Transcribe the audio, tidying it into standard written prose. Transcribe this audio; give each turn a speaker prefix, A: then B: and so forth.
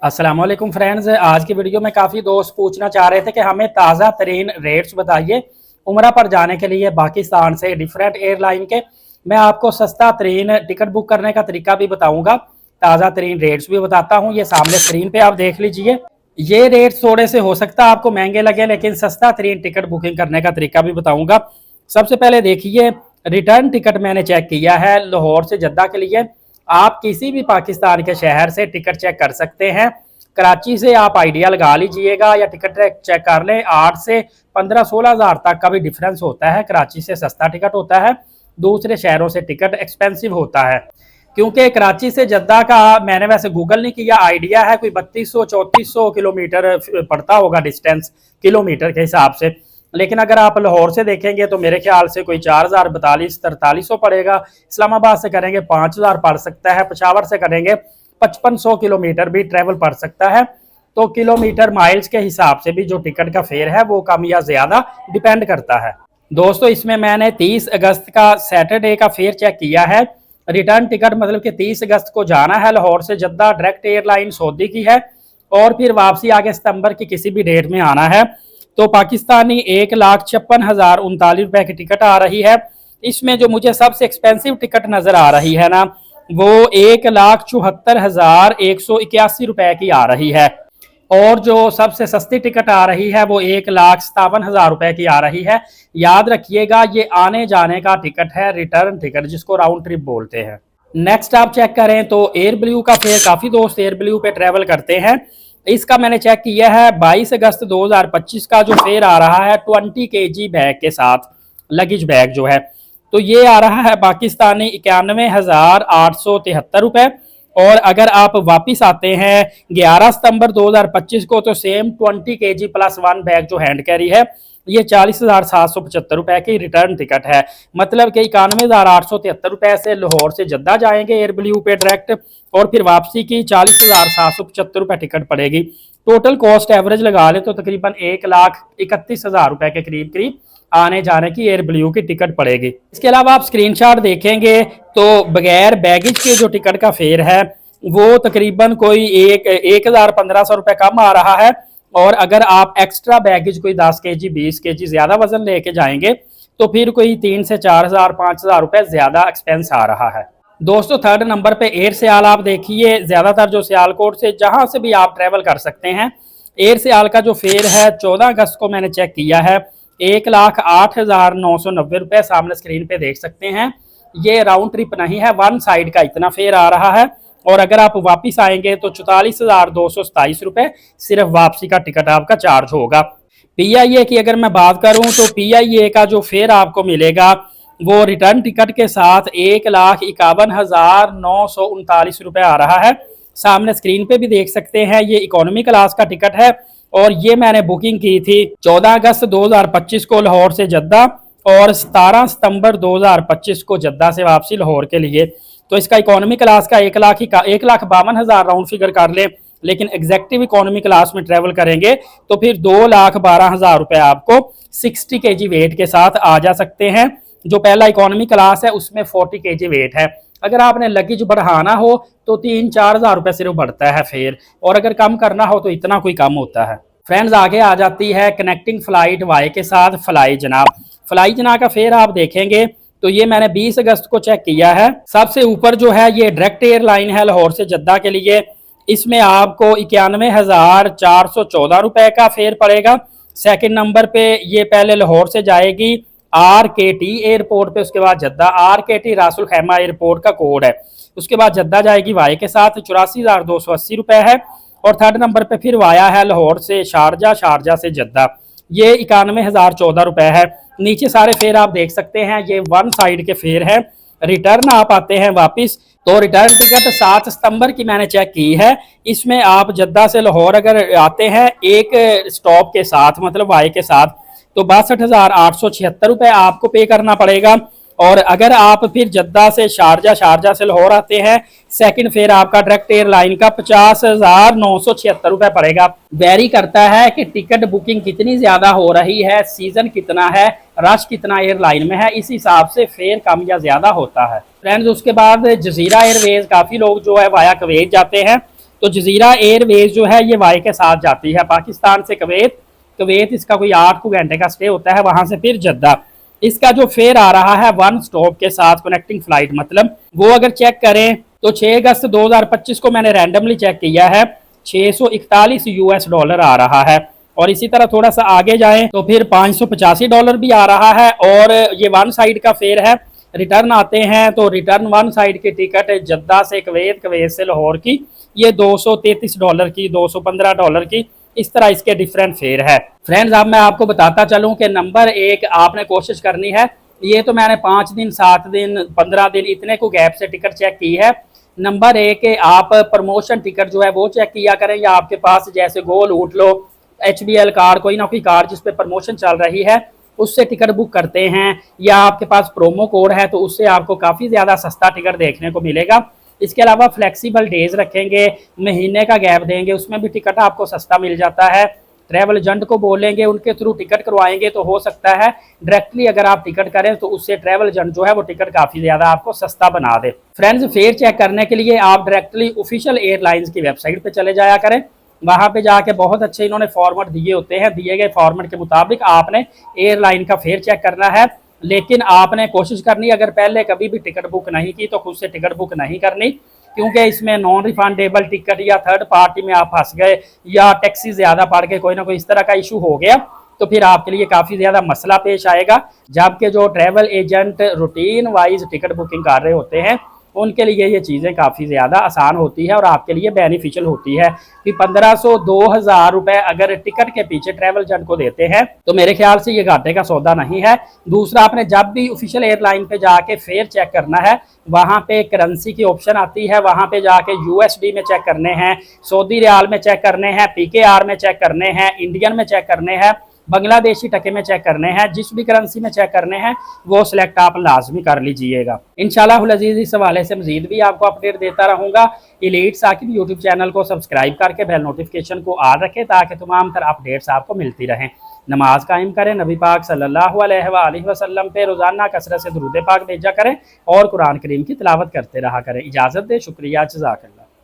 A: अस्सलाम वालेकुम फ्रेंड्स, आज की वीडियो में काफ़ी दोस्त पूछना चाह रहे थे कि हमें ताज़ा तरीन रेट्स बताइए उम्रा पर जाने के लिए पाकिस्तान से डिफरेंट एयरलाइन के। मैं आपको सस्ता तरीन टिकट बुक करने का तरीका भी बताऊंगा, ताज़ा तरीन रेट्स भी बताता हूं। ये सामने स्क्रीन पे आप देख लीजिए। ये रेट्स थोड़े से हो सकता है आपको महंगे लगे, लेकिन सस्ता तरीन टिकट बुकिंग करने का तरीका भी बताऊंगा। सबसे पहले देखिए, रिटर्न टिकट मैंने चेक किया है लाहौर से जद्दा के लिए। आप किसी भी पाकिस्तान के शहर से टिकट चेक कर सकते हैं। कराची से आप आइडिया लगा लीजिएगा या टिकट चेक कर लें, 8 से 15-16 हज़ार तक का भी डिफरेंस होता है। कराची से सस्ता टिकट होता है, दूसरे शहरों से टिकट एक्सपेंसिव होता है। क्योंकि कराची से जद्दा का मैंने वैसे गूगल नहीं किया, आइडिया है कोई 3200-3400 किलोमीटर पड़ता होगा डिस्टेंस किलोमीटर के हिसाब से। लेकिन अगर आप लाहौर से देखेंगे तो मेरे ख्याल से कोई 4000 4200-4300 पड़ेगा। इस्लामाबाद से करेंगे 5000 पड़ सकता है। पेशावर से करेंगे 5500 किलोमीटर भी ट्रेवल पड़ सकता है। तो किलोमीटर माइल्स के हिसाब से भी जो टिकट का फेयर है वो कम या ज्यादा डिपेंड करता है। दोस्तों, इसमें मैंने 30 अगस्त का सैटरडे का फेयर चेक किया है। रिटर्न टिकट मतलब कि 30 अगस्त को जाना है लाहौर से जद्दा, डायरेक्ट एयरलाइन सऊदी की है, और फिर वापसी आगे सितंबर की किसी भी डेट में आना है। तो पाकिस्तानी 1,56,039 रुपए की टिकट आ रही है। इसमें जो मुझे सबसे एक्सपेंसिव टिकट नजर आ रही है ना, वो 1,74,181 रुपए की आ रही है। और जो सबसे सस्ती टिकट आ रही है वो 1,57,000 रुपए की आ रही है। याद रखिएगा, ये आने जाने का टिकट है, रिटर्न टिकट जिसको राउंड ट्रिप बोलते हैं। नेक्स्ट आप चेक करें तो एयर ब्लू का फेयर, काफी दोस्त एयर ब्लू पे ट्रेवल करते हैं। इसका मैंने चेक किया है, 22 अगस्त 2025 का जो फेयर आ रहा है 20 kg बैग के साथ, लगेज बैग जो है, तो ये आ रहा है पाकिस्तानी 91,873 रुपए। और अगर आप वापिस आते हैं 11 सितंबर 2025 को तो सेम 20 kg प्लस 1 बैग जो हैंड कैरी है, ये 40,775 रुपए की रिटर्न टिकट है। मतलब कि 91,873 रुपए से लाहौर से जद्दा जाएंगे एयर ब्लू पे डायरेक्ट, और फिर वापसी की 40,775 रुपए टिकट पड़ेगी। टोटल कॉस्ट एवरेज लगा ले तो तकरीबन 1,31,000 रुपए के करीब करीब आने जाने की एयर ब्लू की टिकट पड़ेगी। इसके अलावा आप स्क्रीनशॉट देखेंगे तो बगैर बैगेज के जो टिकट का फेयर है वो तकरीबन कोई 1,1500 रुपए कम आ रहा है। और अगर आप एक्स्ट्रा बैगेज कोई 10 kg 20 kg ज्यादा वजन लेके जाएंगे तो फिर कोई 3 से 4,000-5,000 रुपए ज्यादा एक्सपेंस आ रहा है। दोस्तों, थर्ड नंबर पे एयर सियाल आप देखिए। ज्यादातर जो सियालकोट से जहां से भी आप ट्रेवल कर सकते हैं, एयर सियाल का जो फेयर है 14 अगस्त को मैंने चेक किया है, 1,08,990 रुपए। सामने स्क्रीन पे देख सकते हैं। ये राउंड ट्रिप नहीं है, वन साइड का इतना फेयर आ रहा है। और अगर आप वापिस आएंगे तो 44,227 रुपए सिर्फ वापसी का टिकट आपका चार्ज होगा। PIA की अगर मैं बात करूं तो PIA का जो फेयर आपको मिलेगा वो रिटर्न टिकट के साथ 1,51,939 रुपए आ रहा है। सामने स्क्रीन पे भी देख सकते हैं, ये इकोनॉमी क्लास का टिकट है। और ये मैंने बुकिंग की थी 14 अगस्त 2025 को लाहौर से जद्दा, और 17 सितंबर 2025 को जद्दा से वापसी लाहौर के लिए। तो इसका इकोनॉमी क्लास का 1,52,000 राउंड फिगर कर ले, लेकिन एग्जेक्टिव इकोनॉमी क्लास में ट्रेवल करेंगे तो फिर 2,12,000 रुपए आपको 60 kg वेट के साथ आ जा सकते हैं। जो पहला इकोनॉमी क्लास है उसमें 40 kg वेट है। अगर आपने लगेज बढ़ाना हो तो 3-4 हज़ार रुपए सिर्फ बढ़ता है फेयर, और अगर कम करना हो तो इतना कोई कम होता है। फ्रेंड्स, आगे आ जाती है कनेक्टिंग फ्लाइट वाई के साथ फ्लाई जनाब। फ्लाई जनाब का फेयर आप देखेंगे तो ये मैंने 20 अगस्त को चेक किया है। सबसे ऊपर जो है ये डायरेक्ट एयरलाइन है लाहौर से जद्दा के लिए। इसमें आपको 91,414 रुपए का फेयर पड़ेगा। सेकंड नंबर पे ये पहले लाहौर से जाएगी RKT एयरपोर्ट पे, उसके बाद जद्दा। RKT रासुल खैमा एयरपोर्ट का कोड है। उसके बाद जद्दा जाएगी वाई के साथ, 84,280 रुपए है। और थर्ड नंबर पे फिर वाया है लाहौर से शारजा, शारजा से जद्दा, ये 91,014 रुपए है। नीचे सारे फेयर आप देख सकते हैं, ये वन साइड के फेयर है। रिटर्न आप आते हैं वापिस तो रिटर्न टिकट 7 सितंबर की मैंने चेक की है। इसमें आप जद्दा से लाहौर अगर आते हैं एक स्टॉप के साथ, मतलब वाई के साथ, तो 62,876 रुपए आपको पे करना पड़ेगा। और अगर आप फिर जद्दा से शारजा, शारजा से लाहौर आते हैं, सेकंड फेयर आपका डायरेक्ट एयरलाइन का 50,976 रुपए पड़ेगा। वेरी करता है कि टिकट बुकिंग कितनी ज्यादा हो रही है, सीजन कितना है, रश कितना एयरलाइन में है, इस हिसाब से फेयर कम या ज्यादा होता है। फ्रेंड्स, उसके बाद जजीरा एयरवेज, काफी लोग जो है वाया कुवैत जाते हैं। तो जजीरा एयरवेज जो है ये वाई के साथ जाती है पाकिस्तान से कुवैत, कुवैत इसका कोई 8 घंटे का स्टे होता है, वहां से फिर जद्दा। इसका जो फेयर आ रहा है वन स्टॉप के साथ कनेक्टिंग फ्लाइट, मतलब वो अगर चेक करें तो 6 अगस्त 2025 को मैंने रैंडमली चेक किया है, $641 आ रहा है। और इसी तरह थोड़ा सा आगे जाएं तो फिर $585 भी आ रहा है। और ये वन साइड का फेयर है। रिटर्न आते हैं तो रिटर्न वन साइड की टिकट जद्दा से कुवैत, कुवैत से लाहौर की, ये $233 की, $215 की, इस तरह इसके डिफरेंट फेयर है। फ्रेंड्स अब मैं आपको बताता चलूं कि नंबर एक आपने कोशिश करनी है, ये तो मैंने 5 दिन 7 दिन 15 दिन इतने को गैप से टिकट चेक की है। नंबर एक आप प्रमोशन टिकट जो है वो चेक किया करें, या आपके पास जैसे गोल उठ लो, HBL कार्ड, कोई ना कोई कार्ड जिस पे प्रमोशन चल रही है उससे टिकट बुक करते हैं, या आपके पास प्रोमो कोड है तो उससे आपको काफ़ी ज़्यादा सस्ता टिकट देखने को मिलेगा। इसके अलावा फ्लेक्सिबल डेज रखेंगे, महीने का गैप देंगे, उसमें भी टिकट आपको सस्ता मिल जाता है। ट्रैवल एजेंट को बोलेंगे, उनके थ्रू टिकट करवाएंगे तो हो सकता है डायरेक्टली अगर आप टिकट करें तो उससे ट्रैवल एजेंट जो है वो टिकट काफ़ी ज़्यादा आपको सस्ता बना दे। फ्रेंड्स फेयर चेक करने के लिए आप डायरेक्टली ऑफिशियल एयरलाइंस की वेबसाइट पर चले जाया करें, वहां पे जाके बहुत अच्छे इन्होंने फॉर्मेट दिए होते हैं, दिए गए फॉर्मेट के मुताबिक आपने एयरलाइन का फेयर चेक करना है। लेकिन आपने कोशिश करनी, अगर पहले कभी भी टिकट बुक नहीं की तो खुद से टिकट बुक नहीं करनी, क्योंकि इसमें नॉन रिफंडेबल टिकट या थर्ड पार्टी में आप फंस गए या टैक्सी ज़्यादा पड़ के कोई ना कोई इस तरह का इशू हो गया तो फिर आपके लिए काफ़ी ज़्यादा मसला पेश आएगा। जबकि जो travel agent routine wise ticket booking कर रहे होते हैं उनके लिए ये चीज़ें काफ़ी ज़्यादा आसान होती है और आपके लिए बेनिफिशियल होती है कि 1500-2000 रुपए अगर टिकट के पीछे ट्रैवल एजेंट को देते हैं तो मेरे ख्याल से ये घाटे का सौदा नहीं है। दूसरा, आपने जब भी ऑफिशियल एयरलाइन पे जाके फेयर चेक करना है, वहाँ पे करेंसी की ऑप्शन आती है, वहाँ पे जाके USD में चेक करने हैं, सऊदी रियाल में चेक करने हैं, PKR में चेक करने हैं, इंडियन में चेक करने हैं, बांग्लादेशी टके में चेक करने हैं, जिस भी करेंसी में चेक करने हैं वो सिलेक्ट आप लाजमी कर लीजिएगा। इंशाल्लाह अज़ीज़ इस हवाले से मजीद भी आपको अपडेट देता रहूँगा। एलीट साकिब यूट्यूब चैनल को सब्सक्राइब करके बेल नोटिफिकेशन को ऑन रखें ताकि तमाम तरह अपडेट्स आपको मिलती रहें। नमाज कायम करें, नबी पाक सल्लल्लाहु अलैहि वसल्लम पे रोज़ाना कसरत से दुरूद पाक भेजा करें और कुरान करीम की तिलावत करते रहा करें। इजाज़त दे, शुक्रिया, जज़ाकल्लाह।